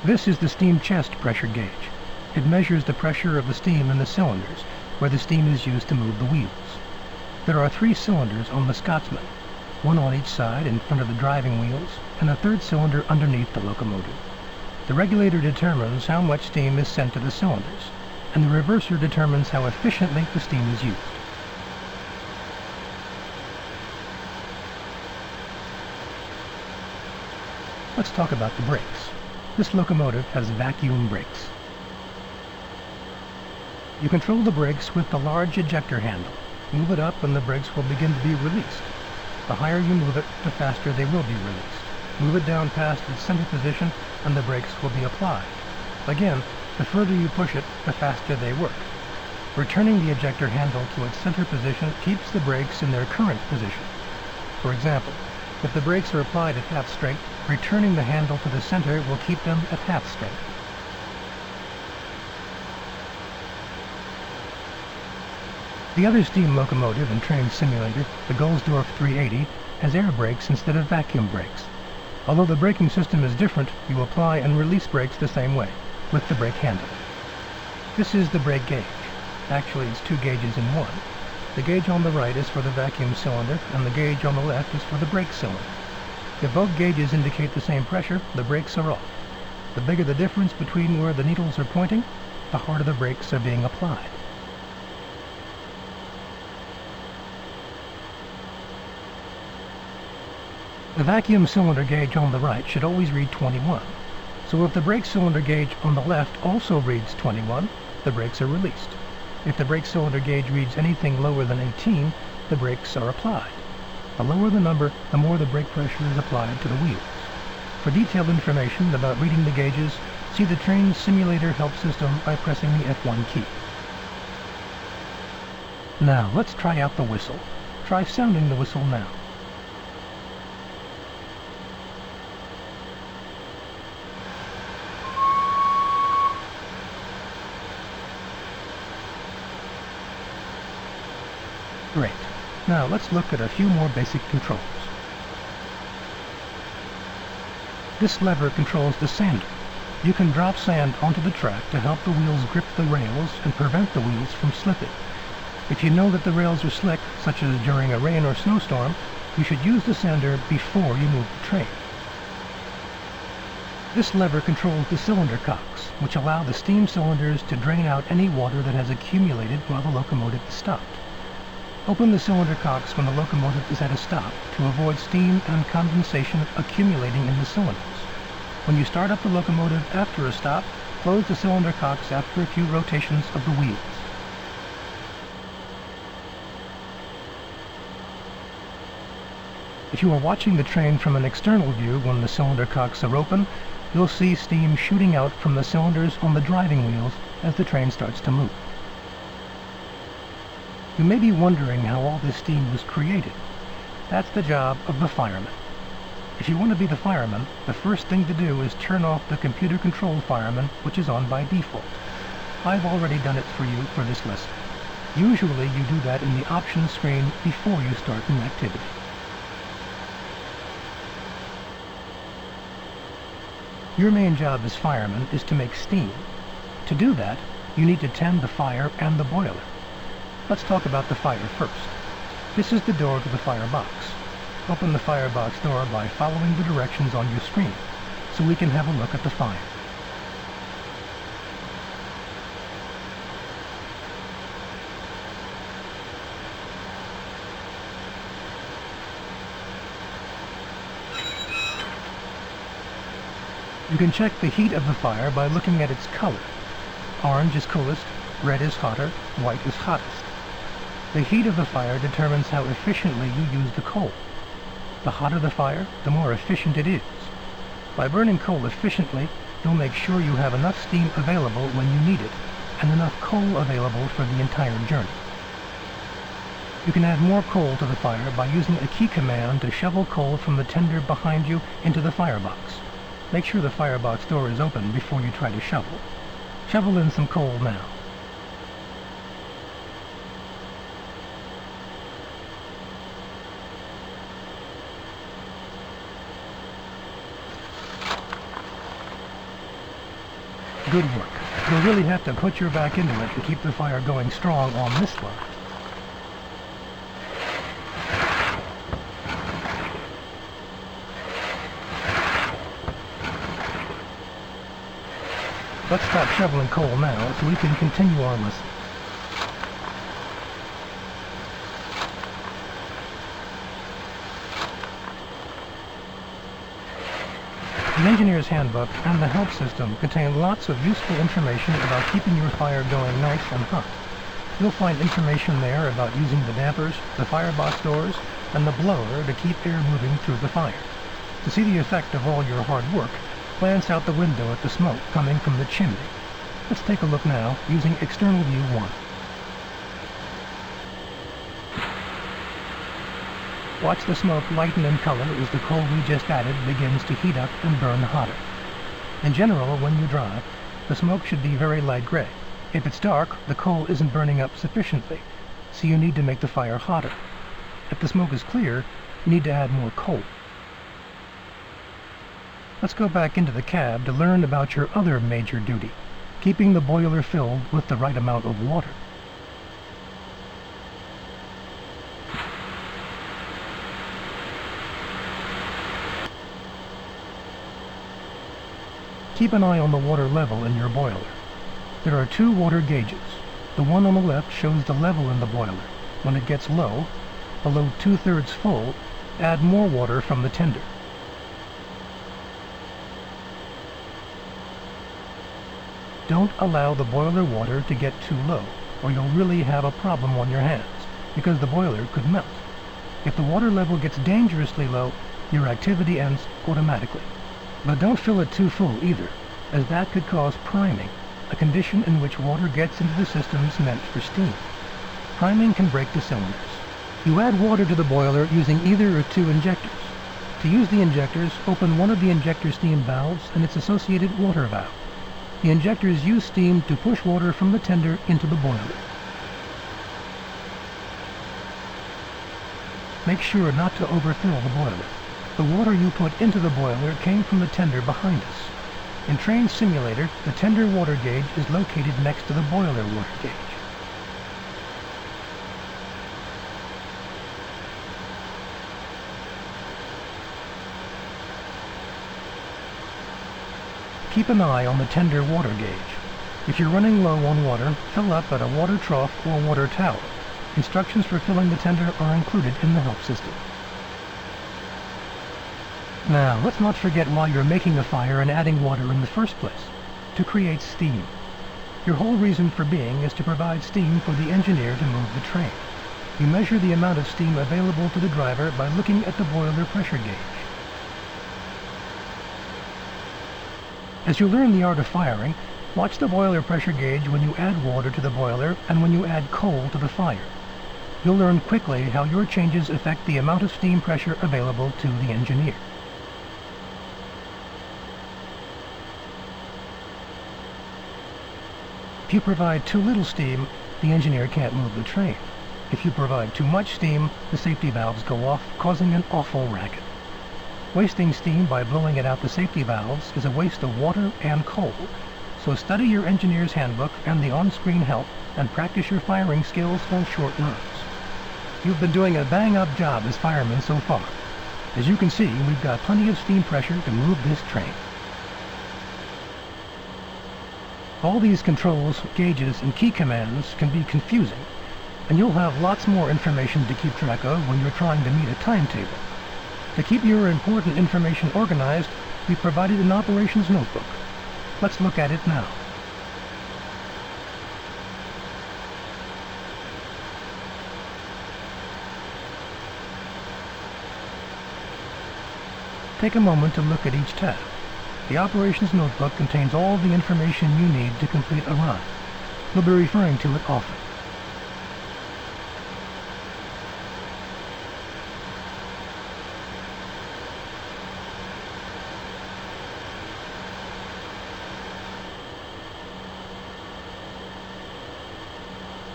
This is the steam chest pressure gauge. It measures the pressure of the steam in the cylinders, where the steam is used to move the wheels. There are 3 cylinders on the Scotsman, one on each side in front of the driving wheels, and a 3rd cylinder underneath the locomotive. The regulator determines how much steam is sent to the cylinders, and the reverser determines how efficiently the steam is used. Let's talk about the brakes. This locomotive has vacuum brakes. You control the brakes with the large ejector handle. Move it up and the brakes will begin to be released. The higher you move it, the faster they will be released. Move it down past its center position and the brakes will be applied. Again, the further you push it, the faster they work. Returning the ejector handle to its center position keeps the brakes in their current position. For example, if the brakes are applied at half strength, returning the handle to the center will keep them at half strength. The other steam locomotive and train simulator, the Gulsdorf 380, has air brakes instead of vacuum brakes. Although the braking system is different, you apply and release brakes the same way, with the brake handle. This is the brake gauge. Actually, it's 2 gauges in one. The gauge on the right is for the vacuum cylinder, and the gauge on the left is for the brake cylinder. If both gauges indicate the same pressure, the brakes are off. The bigger the difference between where the needles are pointing, the harder the brakes are being applied. The vacuum cylinder gauge on the right should always read 21. So if the brake cylinder gauge on the left also reads 21, the brakes are released. If the brake cylinder gauge reads anything lower than 18, the brakes are applied. The lower the number, the more the brake pressure is applied to the wheels. For detailed information about reading the gauges, see the train simulator help system by pressing the F1 key. Now let's try out the whistle. Try sounding the whistle now. Great. Now let's look at a few more basic controls. This lever controls the sander. You can drop sand onto the track to help the wheels grip the rails and prevent the wheels from slipping. If you know that the rails are slick, such as during a rain or snowstorm, you should use the sander before you move the train. This lever controls the cylinder cocks, which allow the steam cylinders to drain out any water that has accumulated while the locomotive is stopped. Open the cylinder cocks when the locomotive is at a stop to avoid steam and condensation accumulating in the cylinders. When you start up the locomotive after a stop, close the cylinder cocks after a few rotations of the wheels. If you are watching the train from an external view when the cylinder cocks are open, you'll see steam shooting out from the cylinders on the driving wheels as the train starts to move. You may be wondering how all this steam was created. That's the job of the fireman. If you want to be the fireman, the first thing to do is turn off the computer-controlled fireman, which is on by default. I've already done it for you for this lesson. Usually you do that in the options screen before you start an activity. Your main job as fireman is to make steam. To do that, you need to tend the fire and the boiler. Let's talk about the fire first. This is the door to the firebox. Open the firebox door by following the directions on your screen, so we can have a look at the fire. You can check the heat of the fire by looking at its color. Orange is coolest, red is hotter, white is hottest. The heat of the fire determines how efficiently you use the coal. The hotter the fire, the more efficient it is. By burning coal efficiently, you'll make sure you have enough steam available when you need it, and enough coal available for the entire journey. You can add more coal to the fire by using a key command to shovel coal from the tender behind you into the firebox. Make sure the firebox door is open before you try to shovel. Shovel in some coal now. Good work. You'll really have to put your back into it to keep the fire going strong on this line. Let's stop shoveling coal now so we can continue our lesson. The Engineer's Handbook and the Help System contain lots of useful information about keeping your fire going nice and hot. You'll find information there about using the dampers, the firebox doors, and the blower to keep air moving through the fire. To see the effect of all your hard work, glance out the window at the smoke coming from the chimney. Let's take a look now using External View 1. Watch the smoke lighten in color as the coal we just added begins to heat up and burn hotter. In general, when you drive, the smoke should be very light gray. If it's dark, the coal isn't burning up sufficiently, so you need to make the fire hotter. If the smoke is clear, you need to add more coal. Let's go back into the cab to learn about your other major duty, keeping the boiler filled with the right amount of water. Keep an eye on the water level in your boiler. There are two water gauges. The one on the left shows the level in the boiler. When it gets low, below 2/3 full, add more water from the tender. Don't allow the boiler water to get too low, or you'll really have a problem on your hands, because the boiler could melt. If the water level gets dangerously low, your activity ends automatically. But don't fill it too full either, as that could cause priming, a condition in which water gets into the systems meant for steam. Priming can break the cylinders. You add water to the boiler using either or two injectors. To use the injectors, open one of the injector steam valves and its associated water valve. The injectors use steam to push water from the tender into the boiler. Make sure not to overfill the boiler. The water you put into the boiler came from the tender behind us. In Train Simulator, the tender water gauge is located next to the boiler water gauge. Keep an eye on the tender water gauge. If you're running low on water, fill up at a water trough or water tower. Instructions for filling the tender are included in the help system. Now, let's not forget why you're making a fire and adding water in the first place: to create steam. Your whole reason for being is to provide steam for the engineer to move the train. You measure the amount of steam available to the driver by looking at the boiler pressure gauge. As you learn the art of firing, watch the boiler pressure gauge when you add water to the boiler and when you add coal to the fire. You'll learn quickly how your changes affect the amount of steam pressure available to the engineer. If you provide too little steam, the engineer can't move the train. If you provide too much steam, the safety valves go off, causing an awful racket. Wasting steam by blowing it out the safety valves is a waste of water and coal, so study your engineer's handbook and the on-screen help and practice your firing skills on short runs. You've been doing a bang-up job as firemen so far. As you can see, we've got plenty of steam pressure to move this train. All these controls, gauges, and key commands can be confusing, and you'll have lots more information to keep track of when you're trying to meet a timetable. To keep your important information organized, we provided an operations notebook. Let's look at it now. Take a moment to look at each tab. The operations notebook contains all the information you need to complete a run. You'll be referring to it often.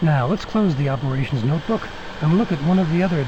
Now let's close the operations notebook and look at one of the other